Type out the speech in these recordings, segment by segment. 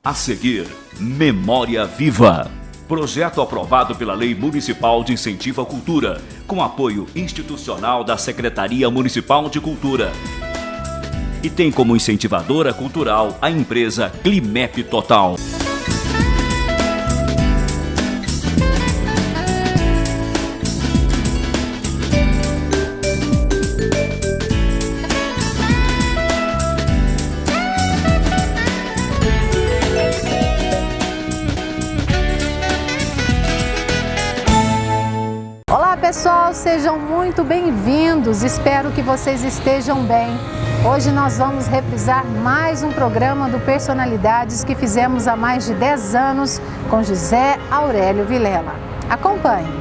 A seguir, Memória Viva. Projeto aprovado pela Lei Municipal de Incentivo à Cultura, com apoio institucional da Secretaria Municipal de Cultura. E tem como incentivadora cultural a empresa Climep Total. Pessoal, sejam muito bem-vindos, espero que vocês estejam bem. Hoje nós vamos reprisar mais um programa do Personalidades que fizemos há mais de 10 anos com José Aurélio Vilela. Acompanhe!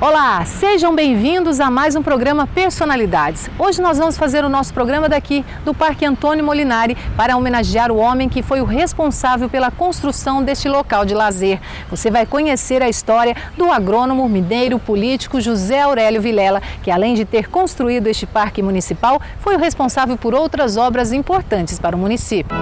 Olá, sejam bem-vindos a mais um programa Personalidades. Hoje nós vamos fazer o nosso programa daqui do Parque Antônio Molinari para homenagear o homem que foi o responsável pela construção deste local de lazer. Você vai conhecer a história do agrônomo, mineiro, político José Aurélio Vilela, que além de ter construído este parque municipal, foi o responsável por outras obras importantes para o município.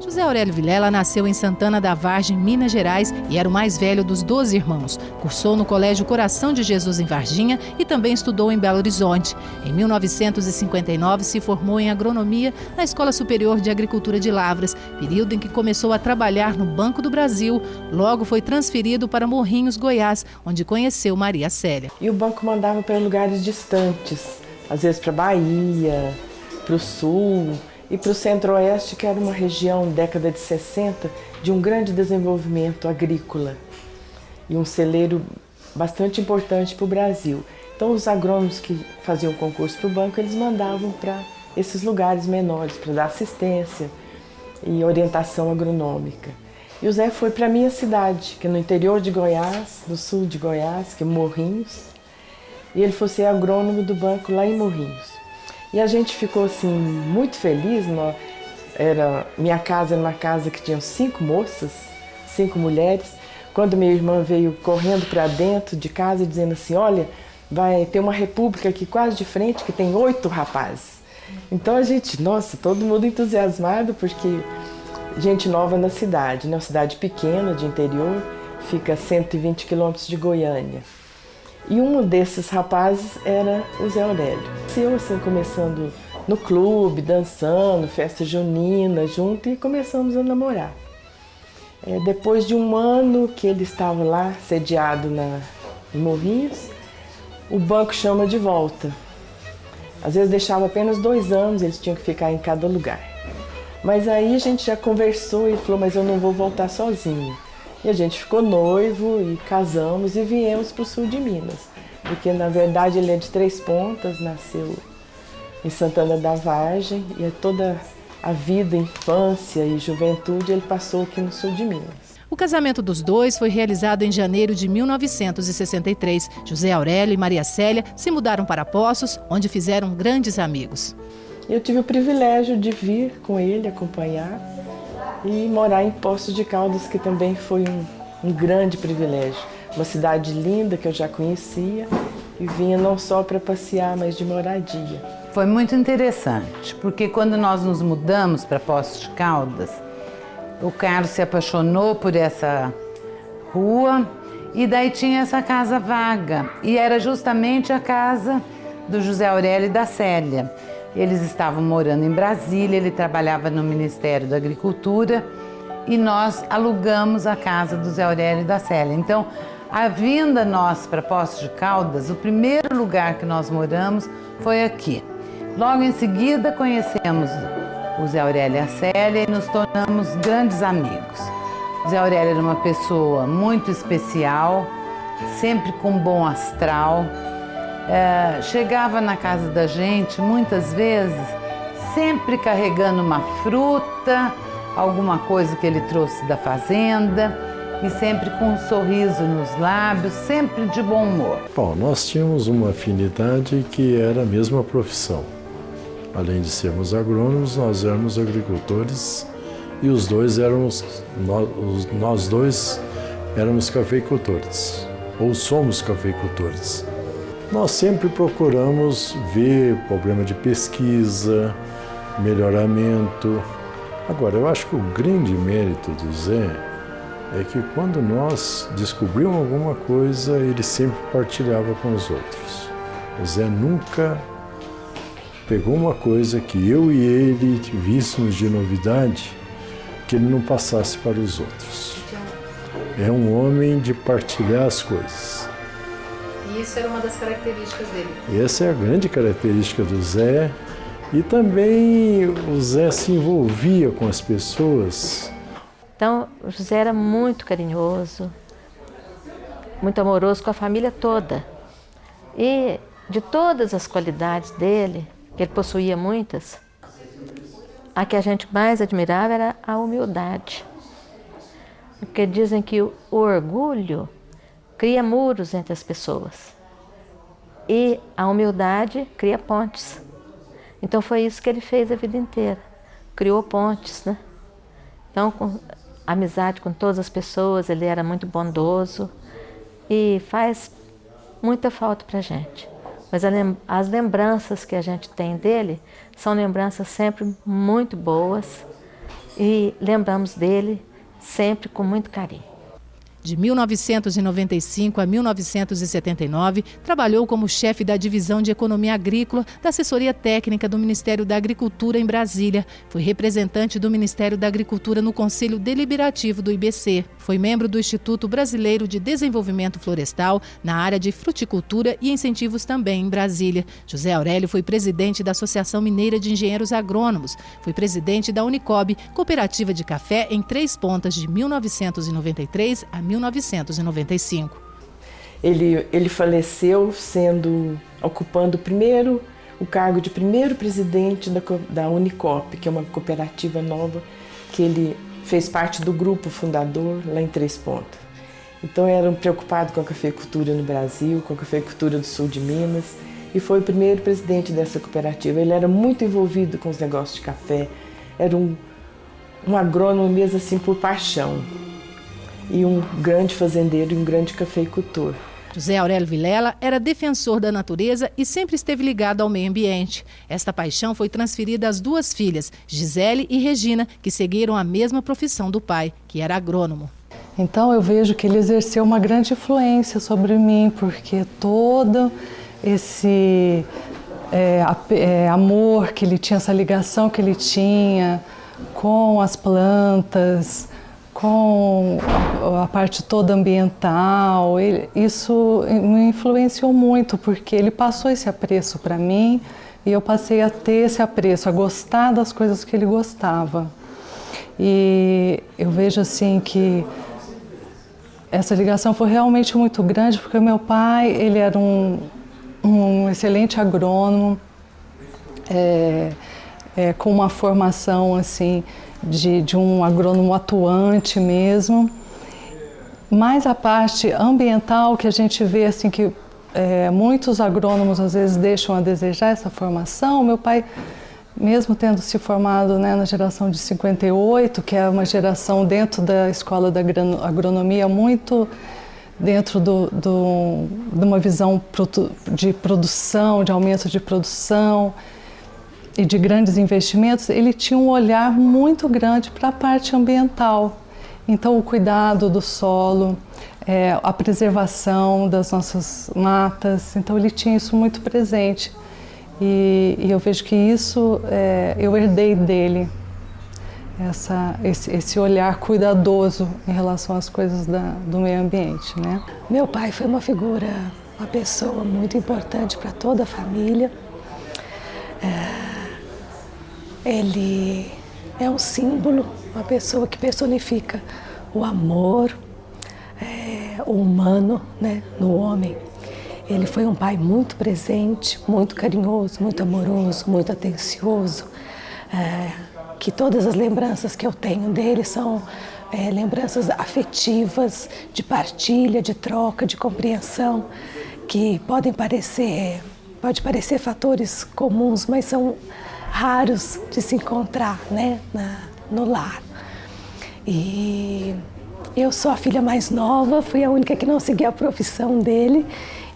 José Aurélio Vilela nasceu em Santana da Vargem, Minas Gerais, e era o mais velho dos 12 irmãos. Cursou no Colégio Coração de Jesus em Varginha e também estudou em Belo Horizonte. Em 1959 se formou em agronomia na Escola Superior de Agricultura de Lavras, período em que começou a trabalhar no Banco do Brasil. Logo foi transferido para Morrinhos, Goiás, onde conheceu Maria Célia. E o banco mandava para lugares distantes, às vezes para Bahia, para o Sul e para o Centro-Oeste, que era uma região, década de 60, de um grande desenvolvimento agrícola e um celeiro bastante importante para o Brasil. Então os agrônomos que faziam concurso para o banco, eles mandavam para esses lugares menores para dar assistência e orientação agronômica. E o Zé foi para a minha cidade, que é no interior de Goiás, no sul de Goiás, que é Morrinhos, e ele foi ser agrônomo do banco lá em Morrinhos. E a gente ficou assim muito feliz. Minha casa era uma casa que tinha 5 moças, 5 mulheres. Quando minha irmã veio correndo para dentro de casa dizendo assim, olha, vai ter uma república aqui quase de frente que tem 8 rapazes. Então a gente, nossa, todo mundo entusiasmado porque gente nova na cidade, né? Uma cidade pequena de interior, fica a 120 quilômetros de Goiânia. E um desses rapazes era o Zé Aurélio. Eu assim, começando no clube, dançando, festa junina junto, e começamos a namorar. Depois de um ano que ele estava lá, sediado em Morrinhos, o banco chama de volta. Às vezes deixava apenas 2 anos, eles tinham que ficar em cada lugar. Mas aí a gente já conversou e falou, mas eu não vou voltar sozinho. E a gente ficou noivo e casamos e viemos para o sul de Minas. Porque, na verdade, ele é de Três Pontas, nasceu em Santana da Vargem e toda a vida, infância e juventude ele passou aqui no sul de Minas. O casamento dos dois foi realizado em janeiro de 1963. José Aurélio e Maria Célia se mudaram para Poços, onde fizeram grandes amigos. Eu tive o privilégio de vir com ele acompanhar e morar em Poços de Caldas, que também foi um grande privilégio. Uma cidade linda que eu já conhecia e vinha não só para passear, mas de moradia. Foi muito interessante, porque quando nós nos mudamos para Poços de Caldas, o Carlos se apaixonou por essa rua e daí tinha essa casa vaga. E era justamente a casa do José Aurélio e da Célia. Eles estavam morando em Brasília, ele trabalhava no Ministério da Agricultura e nós alugamos a casa do Zé Aurélio e da Célia. Então, a vinda nossa para Poços de Caldas, o primeiro lugar que nós moramos foi aqui. Logo em seguida, conhecemos o Zé Aurélio e a Célia e nos tornamos grandes amigos. O Zé Aurélio era uma pessoa muito especial, sempre com bom astral. Chegava na casa da gente muitas vezes sempre carregando uma fruta, alguma coisa que ele trouxe da fazenda, e sempre com um sorriso nos lábios, sempre de bom humor. Bom, nós tínhamos uma afinidade que era a mesma profissão. Além de sermos agrônomos, nós éramos agricultores e os dois éramos, nós dois éramos cafeicultores, ou somos cafeicultores. Nós sempre procuramos ver problema de pesquisa, melhoramento. Agora, eu acho que o grande mérito do Zé é que quando nós descobrimos alguma coisa, ele sempre partilhava com os outros. O Zé nunca pegou uma coisa que eu e ele víssemos de novidade, que ele não passasse para os outros. É um homem de partilhar as coisas. E isso era uma das características dele. Essa é a grande característica do Zé. E também o Zé se envolvia com as pessoas. Então, o José era muito carinhoso, muito amoroso com a família toda. E de todas as qualidades dele, que ele possuía muitas, a que a gente mais admirava era a humildade. Porque dizem que o orgulho cria muros entre as pessoas e a humildade cria pontes. Então foi isso que ele fez a vida inteira, criou pontes, né? Então, com amizade com todas as pessoas, ele era muito bondoso e faz muita falta para a gente. Mas as lembranças que a gente tem dele são lembranças sempre muito boas e lembramos dele sempre com muito carinho. De 1995 a 1979, trabalhou como chefe da Divisão de Economia Agrícola da Assessoria Técnica do Ministério da Agricultura em Brasília. Foi representante do Ministério da Agricultura no Conselho Deliberativo do IBC. Foi membro do Instituto Brasileiro de Desenvolvimento Florestal na área de fruticultura e incentivos também em Brasília. José Aurélio foi presidente da Associação Mineira de Engenheiros Agrônomos. Foi presidente da Unicob, cooperativa de café em Três Pontas de 1993 a 1995. Ele faleceu ocupando o cargo de primeiro presidente da Unicop, que é uma cooperativa nova que ele fez parte do grupo fundador lá em Três Pontas. Então era preocupado com a cafeicultura no Brasil, com a cafeicultura do sul de Minas, e foi o primeiro presidente dessa cooperativa. Ele era muito envolvido com os negócios de café, era um agrônomo mesmo assim por paixão. E um grande fazendeiro e um grande cafeicultor. José Aurélio Vilela era defensor da natureza e sempre esteve ligado ao meio ambiente. Esta paixão foi transferida às duas filhas, Gisele e Regina, que seguiram a mesma profissão do pai, que era agrônomo. Então eu vejo que ele exerceu uma grande influência sobre mim, porque todo esse amor que ele tinha, essa ligação que ele tinha com as plantas, com a parte toda ambiental, isso me influenciou muito, porque ele passou esse apreço para mim e eu passei a ter esse apreço, a gostar das coisas que ele gostava. E eu vejo assim que essa ligação foi realmente muito grande, porque meu pai, ele era um excelente agrônomo, com uma formação assim, de um agrônomo atuante mesmo, mas a parte ambiental que a gente vê assim que muitos agrônomos às vezes deixam a desejar essa formação. Meu pai, mesmo tendo se formado, né, na geração de 58, que é uma geração dentro da escola da agronomia, muito dentro de uma visão de produção, de aumento de produção, e de grandes investimentos, ele tinha um olhar muito grande para a parte ambiental. Então, o cuidado do solo, a preservação das nossas matas, então ele tinha isso muito presente. E eu vejo que isso eu herdei dele, esse olhar cuidadoso em relação às coisas do meio ambiente, né? Meu pai foi uma figura, uma pessoa muito importante para toda a família. Ele é um símbolo, uma pessoa que personifica o amor, o humano, né, no homem. Ele foi um pai muito presente, muito carinhoso, muito amoroso, muito atencioso, que todas as lembranças que eu tenho dele são lembranças afetivas, de partilha, de troca, de compreensão, que pode parecer fatores comuns, mas são raros de se encontrar, né, no lar. E eu sou a filha mais nova, fui a única que não segui a profissão dele,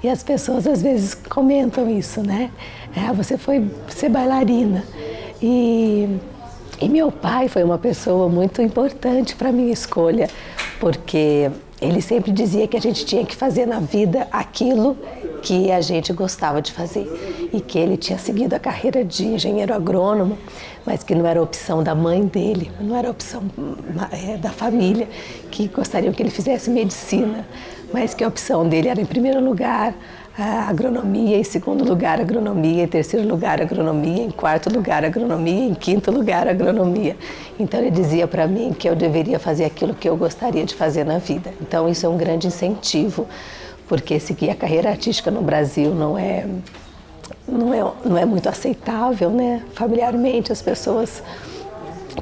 e as pessoas às vezes comentam isso, né? Você foi ser bailarina. E meu pai foi uma pessoa muito importante para a minha escolha, porque ele sempre dizia que a gente tinha que fazer na vida aquilo que a gente gostava de fazer, e que ele tinha seguido a carreira de engenheiro agrônomo, mas que não era opção da mãe dele, não era opção da família, que gostariam que ele fizesse medicina, mas que a opção dele era, em primeiro lugar, a agronomia, em segundo lugar, agronomia, em terceiro lugar, agronomia, em quarto lugar, agronomia, em quinto lugar, agronomia. Então ele dizia para mim que eu deveria fazer aquilo que eu gostaria de fazer na vida. Então isso é um grande incentivo, porque seguir a carreira artística no Brasil não é muito aceitável, né? Familiarmente as pessoas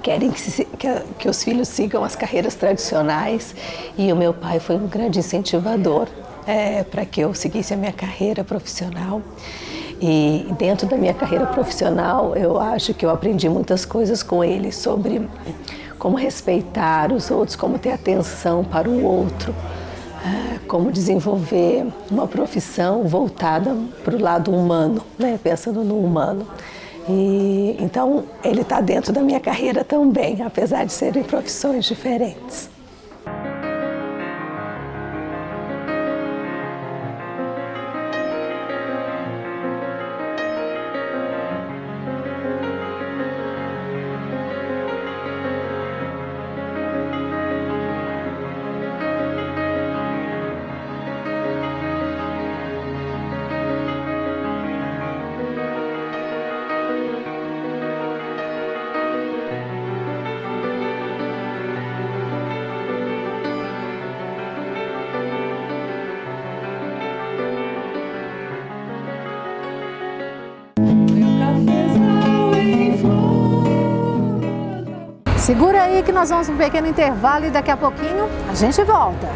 querem que os filhos sigam as carreiras tradicionais, e o meu pai foi um grande incentivador para que eu seguisse a minha carreira profissional. E dentro da minha carreira profissional, eu acho que eu aprendi muitas coisas com ele sobre como respeitar os outros, como ter atenção para o outro, como desenvolver uma profissão voltada para o lado humano, né? Pensando no humano. E então ele está dentro da minha carreira também, apesar de serem profissões diferentes. Segura aí que nós vamos para um pequeno intervalo e daqui a pouquinho a gente volta.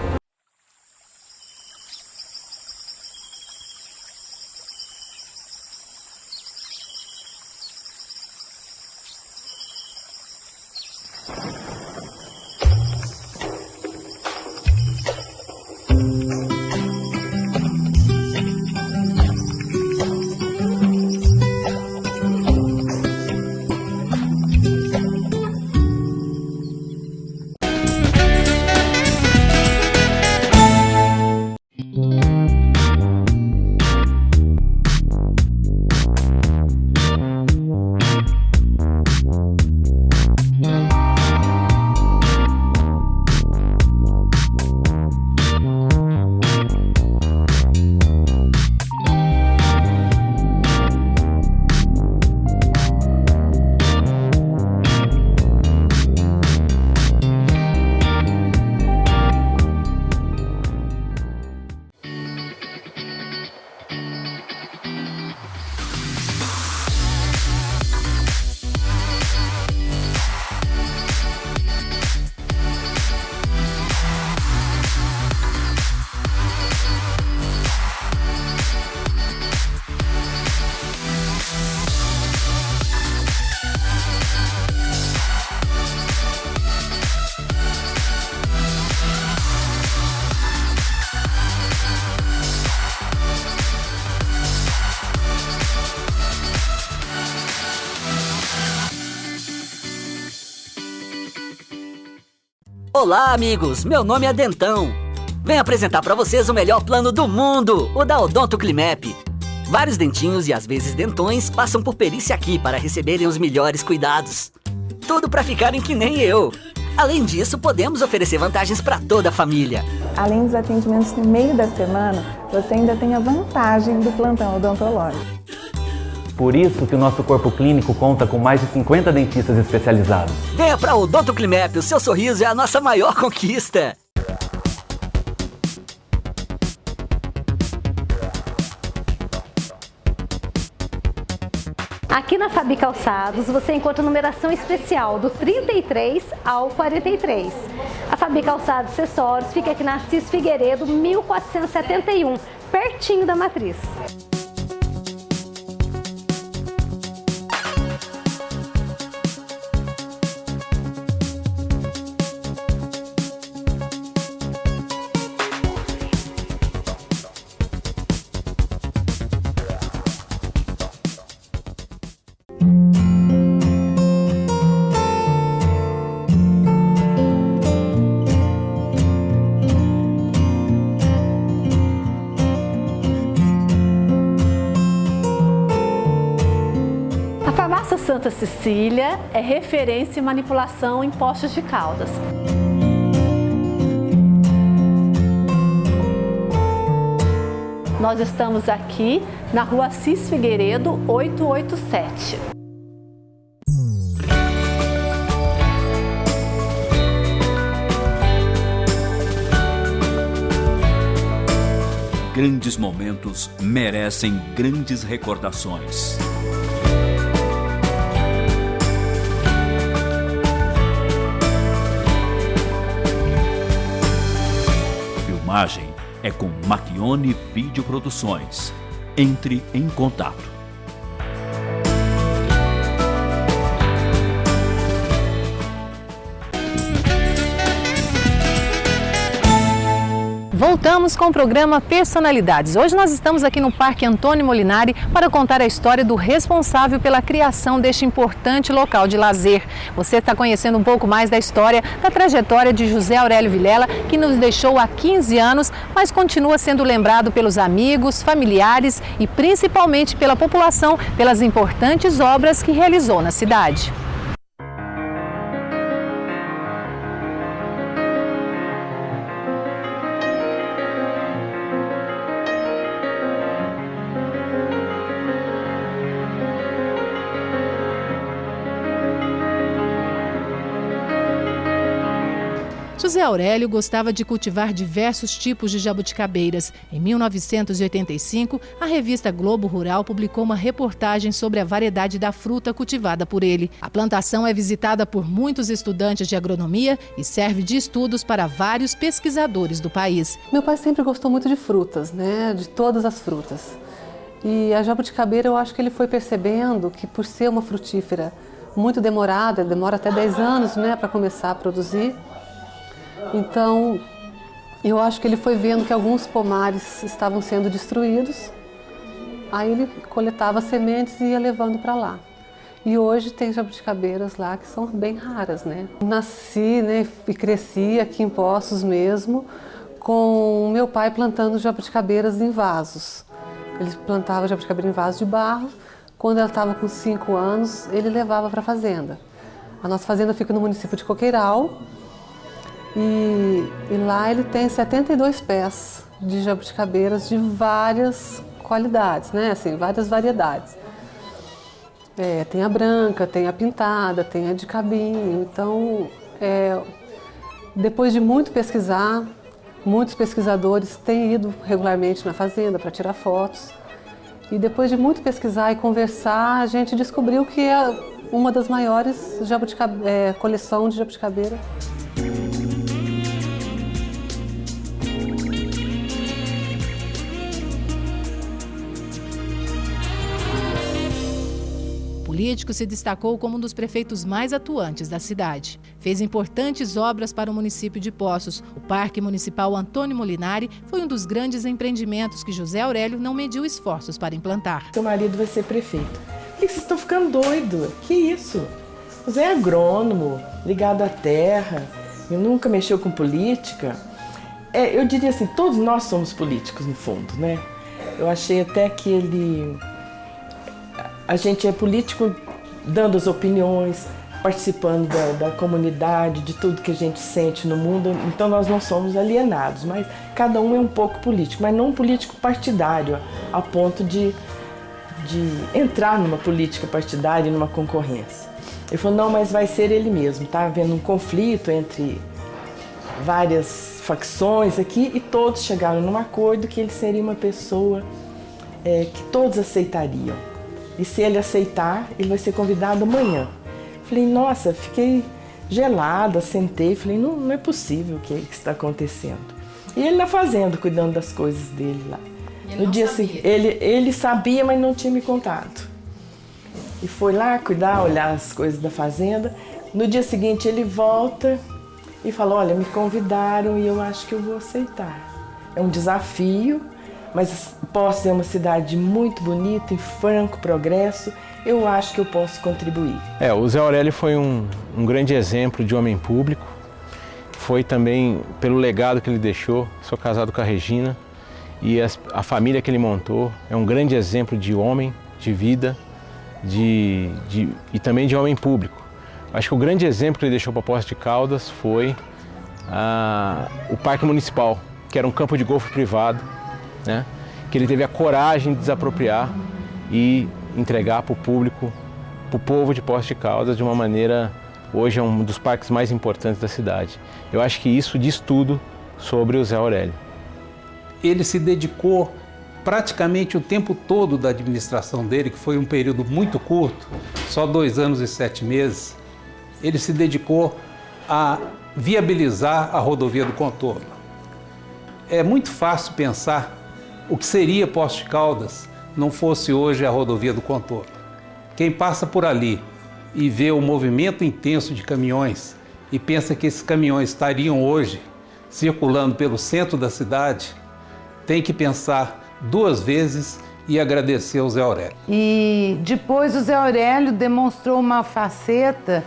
Olá, amigos! Meu nome é Dentão. Venho apresentar para vocês o melhor plano do mundo, o da Odonto Climap. Vários dentinhos e às vezes dentões passam por perícia aqui para receberem os melhores cuidados. Tudo para ficarem que nem eu. Além disso, podemos oferecer vantagens para toda a família. Além dos atendimentos no meio da semana, você ainda tem a vantagem do plantão odontológico. Por isso que o nosso corpo clínico conta com mais de 50 dentistas especializados. Venha para o Odonto Climap, o seu sorriso é a nossa maior conquista. Aqui na Fabi Calçados você encontra numeração especial do 33 ao 43. A Fabi Calçados e Acessórios fica aqui na Assis Figueiredo, 1471, pertinho da Matriz. Santa Cecília é referência em manipulação em Poços de Caldas. Nós estamos aqui na Rua Assis Figueiredo, 887. Grandes momentos merecem grandes recordações. Filmagem é com Macchione Videoproduções. Entre em contato. Voltamos com o programa Personalidades. Hoje nós estamos aqui no Parque Antônio Molinari para contar a história do responsável pela criação deste importante local de lazer. Você está conhecendo um pouco mais da história, da trajetória de José Aurélio Vilela, que nos deixou há 15 anos, mas continua sendo lembrado pelos amigos, familiares e principalmente pela população pelas importantes obras que realizou na cidade. José Aurélio gostava de cultivar diversos tipos de jabuticabeiras. Em 1985, a revista Globo Rural publicou uma reportagem sobre a variedade da fruta cultivada por ele. A plantação é visitada por muitos estudantes de agronomia e serve de estudos para vários pesquisadores do país. Meu pai sempre gostou muito de frutas, né? De todas as frutas. E a jabuticabeira, eu acho que ele foi percebendo que, por ser uma frutífera muito demorada, demora até 10 anos, né, para começar a produzir. Então, eu acho que ele foi vendo que alguns pomares estavam sendo destruídos, aí ele coletava sementes e ia levando para lá. E hoje tem jabuticabeiras lá que são bem raras, né? Nasci, né, e cresci aqui em Poços mesmo, com meu pai plantando jabuticabeiras em vasos. Ele plantava jabuticabeira em vasos de barro. Quando ela estava com 5 anos, ele levava para a fazenda. A nossa fazenda fica no município de Coqueiral. E lá ele tem 72 pés de jabuticabeiras de várias qualidades, né? Assim, várias variedades. Tem a branca, tem a pintada, tem a de cabinho. Então, depois de muito pesquisar, muitos pesquisadores têm ido regularmente na fazenda para tirar fotos. E depois de muito pesquisar e conversar, a gente descobriu que é uma das maiores coleções de jabuticabeira. O político se destacou como um dos prefeitos mais atuantes da cidade. Fez importantes obras para o município de Poços. O Parque Municipal Antônio Molinari foi um dos grandes empreendimentos que José Aurélio não mediu esforços para implantar. Seu marido vai ser prefeito. Por que vocês estão ficando doidos? Que isso? Você é agrônomo, ligado à terra, e nunca mexeu com política. Eu diria assim, todos nós somos políticos no fundo, né? Eu achei até que a gente é político dando as opiniões, participando da comunidade, de tudo que a gente sente no mundo. Então nós não somos alienados, mas cada um é um pouco político, mas não um político partidário, a ponto de entrar numa política partidária e numa concorrência. Ele falou, não, mas vai ser ele mesmo. Está havendo um conflito entre várias facções aqui e todos chegaram num acordo que ele seria uma pessoa que todos aceitariam. E se ele aceitar, ele vai ser convidado amanhã. Falei, nossa, fiquei gelada, sentei e falei, não é possível o que está acontecendo. E ele na fazenda, cuidando das coisas dele lá. Ele no dia seguinte, ele sabia, mas não tinha me contado. E foi lá cuidar, olhar as coisas da fazenda. No dia seguinte ele volta e fala, olha, me convidaram e eu acho que eu vou aceitar. É um desafio, mas Poços é uma cidade muito bonita, em franco progresso, eu acho que eu posso contribuir. O Zé Aurélio foi um grande exemplo de homem público, foi também pelo legado que ele deixou. Sou casado com a Regina e a família que ele montou é um grande exemplo de homem, de vida e também de homem público. Acho que o grande exemplo que ele deixou para Poços de Caldas foi o Parque Municipal, que era um campo de golfe privado, né? Que ele teve a coragem de desapropriar e entregar para o público, para o povo de Poços de Caldas, de uma maneira, hoje é um dos parques mais importantes da cidade. Eu acho que isso diz tudo sobre o Zé Aurélio. Ele se dedicou praticamente o tempo todo da administração dele, que foi um período muito curto, só 2 anos e 7 meses, ele se dedicou a viabilizar a rodovia do contorno. É muito fácil pensar o que seria Poços de Caldas não fosse hoje a rodovia do contorno. Quem passa por ali e vê o movimento intenso de caminhões e pensa que esses caminhões estariam hoje circulando pelo centro da cidade, tem que pensar 2 vezes e agradecer ao Zé Aurélio. E depois o Zé Aurélio demonstrou uma faceta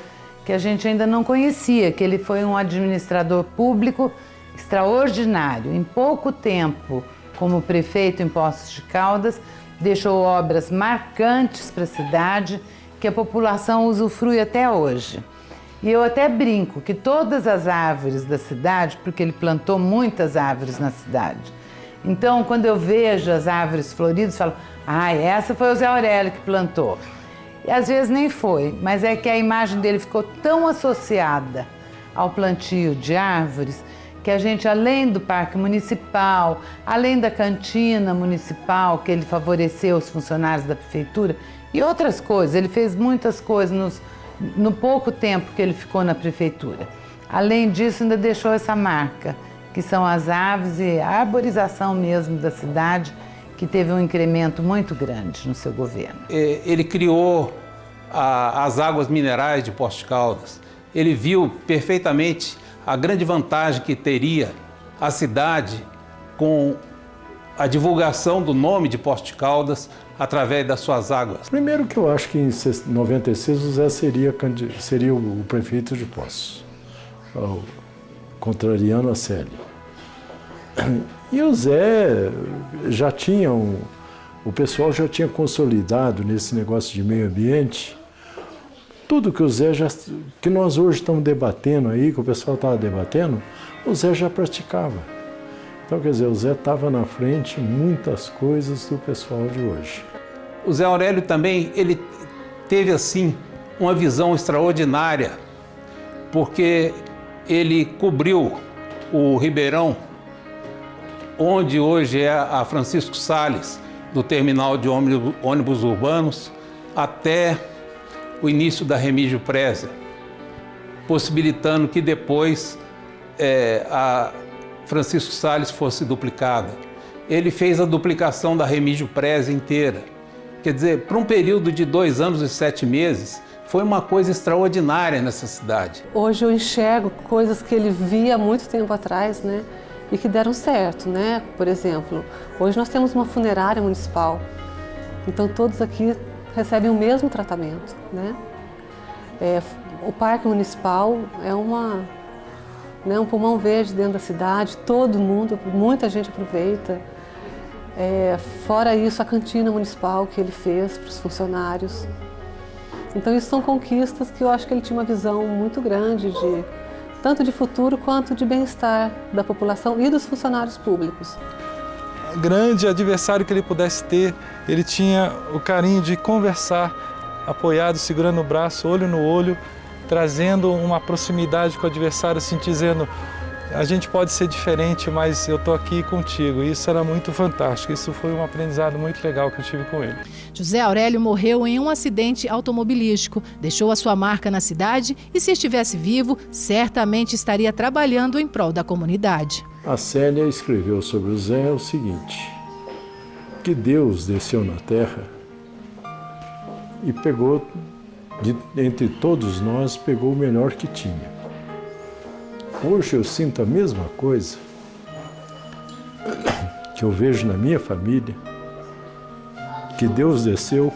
que a gente ainda não conhecia, que ele foi um administrador público extraordinário. Em pouco tempo, como prefeito em Poços de Caldas, deixou obras marcantes para a cidade, que a população usufrui até hoje. E eu até brinco que todas as árvores da cidade, porque ele plantou muitas árvores na cidade, então quando eu vejo as árvores floridas, eu falo, essa foi o Zé Aurélio que plantou. E às vezes nem foi, mas é que a imagem dele ficou tão associada ao plantio de árvores que a gente, além do Parque Municipal, além da cantina municipal, que ele favoreceu os funcionários da prefeitura, e outras coisas, ele fez muitas coisas no pouco tempo que ele ficou na prefeitura. Além disso, ainda deixou essa marca, que são as aves e a arborização mesmo da cidade, que teve um incremento muito grande no seu governo. Ele criou as águas minerais de Poços de Caldas. Ele viu perfeitamente a grande vantagem que teria a cidade com a divulgação do nome de Poços de Caldas através das suas águas. Primeiro que eu acho que em 96 o Zé seria o prefeito de Poços, contrariando a Célia. E o Zé já tinha, o pessoal já tinha consolidado nesse negócio de meio ambiente. Tudo que o Zé que nós hoje estamos debatendo aí, que o pessoal estava debatendo, o Zé já praticava. Então, quer dizer, o Zé estava na frente muitas coisas do pessoal de hoje. O Zé Aurélio também, ele teve assim uma visão extraordinária, porque ele cobriu o Ribeirão, onde hoje é a Francisco Salles, do terminal de ônibus urbanos, até o início da Remígio Preza, possibilitando que depois a Francisco Salles fosse duplicada. Ele fez a duplicação da Remígio Preza inteira. Quer dizer, para um período de 2 anos e 7 meses, foi uma coisa extraordinária nessa cidade. Hoje eu enxergo coisas que ele via há muito tempo atrás, né? E que deram certo, né? Por exemplo, hoje nós temos uma funerária municipal, então todos aqui recebem o mesmo tratamento, né? O Parque Municipal é um pulmão verde dentro da cidade, todo mundo, muita gente aproveita. Fora isso, a cantina municipal que ele fez para os funcionários. Então isso são conquistas que eu acho que ele tinha uma visão muito grande tanto de futuro quanto de bem-estar da população e dos funcionários públicos. Grande adversário que ele pudesse ter, ele tinha o carinho de conversar, apoiado, segurando o braço, olho no olho, trazendo uma proximidade com o adversário, assim, dizendo, a gente pode ser diferente, mas eu estou aqui contigo. Isso era muito fantástico, isso foi um aprendizado muito legal que eu tive com ele. José Aurélio morreu em um acidente automobilístico, deixou a sua marca na cidade e, se estivesse vivo, certamente estaria trabalhando em prol da comunidade. A Célia escreveu sobre o Zé o seguinte: que Deus desceu na terra e pegou, entre todos nós, pegou o melhor que tinha. Hoje eu sinto a mesma coisa que eu vejo na minha família, que Deus desceu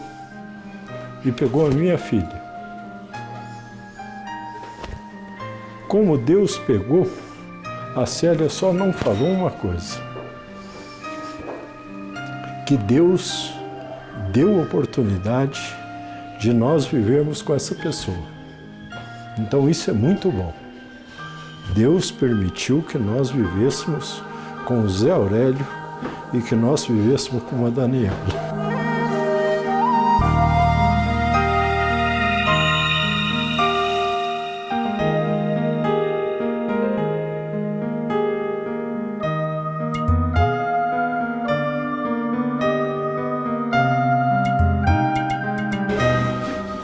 e pegou a minha filha. Como Deus pegou, a Célia só não falou uma coisa: que Deus deu oportunidade de nós vivermos com essa pessoa. Então isso é muito bom. Deus permitiu que nós vivêssemos com o Zé Aurélio e que nós vivêssemos com a Daniela.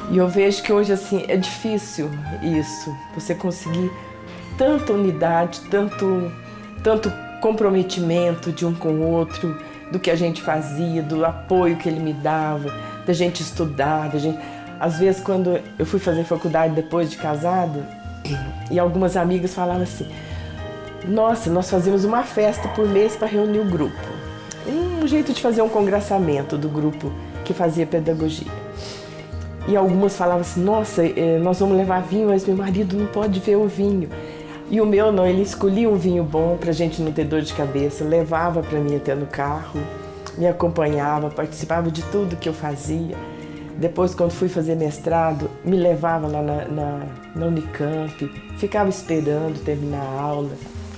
E eu vejo que hoje assim é difícil isso, você conseguir tanta unidade, tanto comprometimento de um com o outro, do que a gente fazia, do apoio que ele me dava, da gente estudar, da gente... Às vezes, quando eu fui fazer faculdade depois de casada, e algumas amigas falavam assim: nossa, nós fazíamos uma festa por mês para reunir o grupo. Um jeito de fazer um congraçamento do grupo que fazia pedagogia. E algumas falavam assim: nossa, nós vamos levar vinho, mas meu marido não pode ver o vinho. E o meu não, ele escolhia um vinho bom pra gente não ter dor de cabeça, levava pra mim até no carro, me acompanhava, participava de tudo que eu fazia. Depois, quando fui fazer mestrado, me levava lá na Unicamp, ficava esperando terminar a aula,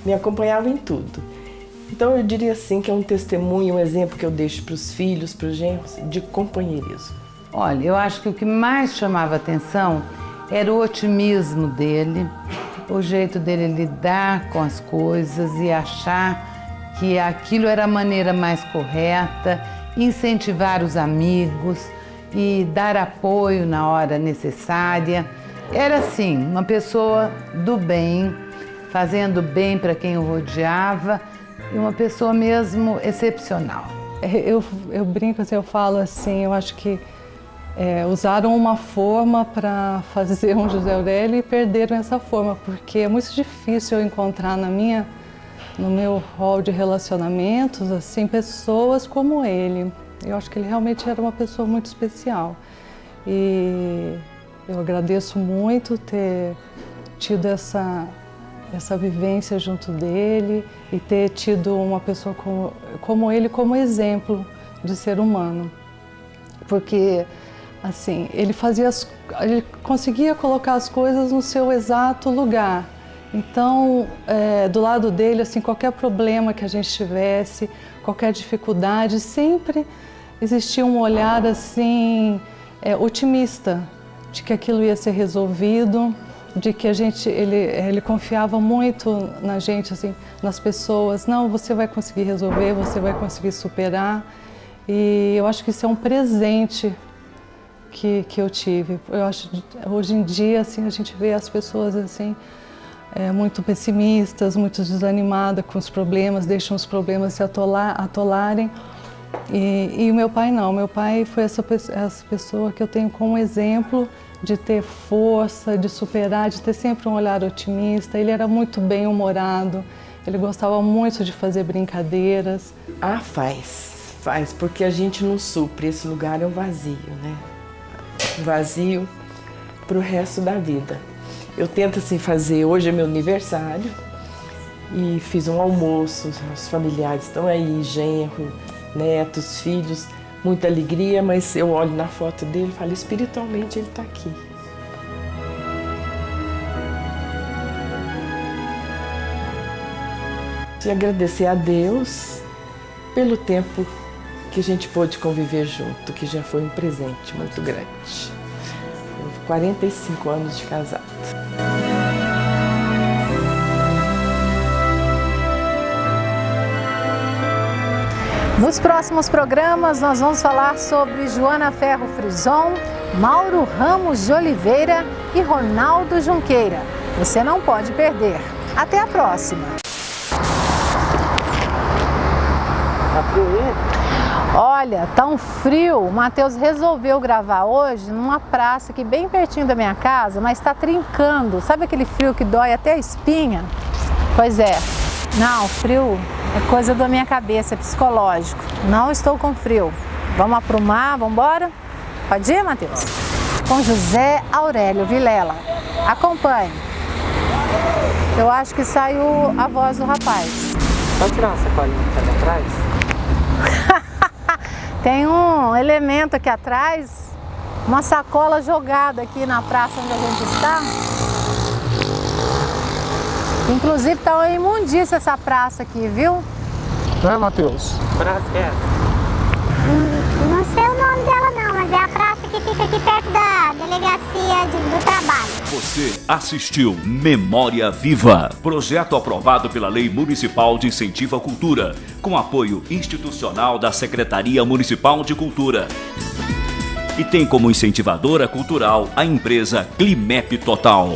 me acompanhava em tudo. Então eu diria assim que é um testemunho, um exemplo que eu deixo para os filhos, para os genros, de companheirismo. Olha, eu acho que o que mais chamava atenção era o otimismo dele, o jeito dele lidar com as coisas e achar que aquilo era a maneira mais correta, incentivar os amigos e dar apoio na hora necessária. Era assim, uma pessoa do bem, fazendo bem para quem o rodeava e uma pessoa mesmo excepcional. Eu brinco assim, eu falo assim, eu acho que usaram uma forma para fazer um José Aurélio e perderam essa forma, porque é muito difícil eu encontrar no meu hall de relacionamentos assim, pessoas como ele. Eu acho que ele realmente era uma pessoa muito especial. E eu agradeço muito ter tido essa vivência junto dele e ter tido uma pessoa como ele como exemplo de ser humano. Porque assim, ele conseguia colocar as coisas no seu exato lugar. Então, do lado dele, assim, qualquer problema que a gente tivesse, qualquer dificuldade, sempre existia um olhar assim, otimista, de que aquilo ia ser resolvido, de que ele confiava muito na gente, assim, nas pessoas. Não, você vai conseguir resolver, você vai conseguir superar. E eu acho que isso é um presente que eu tive. Eu acho que hoje em dia assim, a gente vê as pessoas assim, muito pessimistas, muito desanimadas com os problemas, deixam os problemas se atolarem. E o meu pai não, meu pai foi essa pessoa que eu tenho como exemplo de ter força, de superar, de ter sempre um olhar otimista. Ele era muito bem-humorado, ele gostava muito de fazer brincadeiras. Ah, faz, porque a gente não supre, esse lugar é um vazio, né? Um vazio para o resto da vida. Eu tento assim fazer, hoje é meu aniversário, e fiz um almoço, os familiares estão aí, genro, netos, filhos, muita alegria, mas eu olho na foto dele e falo, espiritualmente ele está aqui. E agradecer a Deus pelo tempo que a gente pôde conviver junto, que já foi um presente muito grande. 45 anos de casado. Nos próximos programas nós vamos falar sobre Joana Ferro Frison, Mauro Ramos de Oliveira e Ronaldo Junqueira. Você não pode perder. Até a próxima. Tá frio aí? Olha, tá um frio. O Matheus resolveu gravar hoje numa praça aqui bem pertinho da minha casa, mas está trincando. Sabe aquele frio que dói até a espinha? Pois é. Não, frio é coisa da minha cabeça, é psicológico. Não estou com frio. Vamos aprumar, vamos embora? Pode ir, Matheus? Com José Aurélio Vilela. Acompanhe. Eu acho que saiu a voz do rapaz. Pode tirar uma sacolinha que tá ali atrás? Tem um elemento aqui atrás, uma sacola jogada aqui na praça onde a gente está. Inclusive tá uma imundícia essa praça aqui, viu? Não é, Matheus? Praça é essa? Não sei o nome dela não, mas é a praça que fica aqui perto da delegacia do trabalho. Você assistiu Memória Viva, projeto aprovado pela Lei Municipal de Incentivo à Cultura, com apoio institucional da Secretaria Municipal de Cultura. E tem como incentivadora cultural a empresa Climep Total.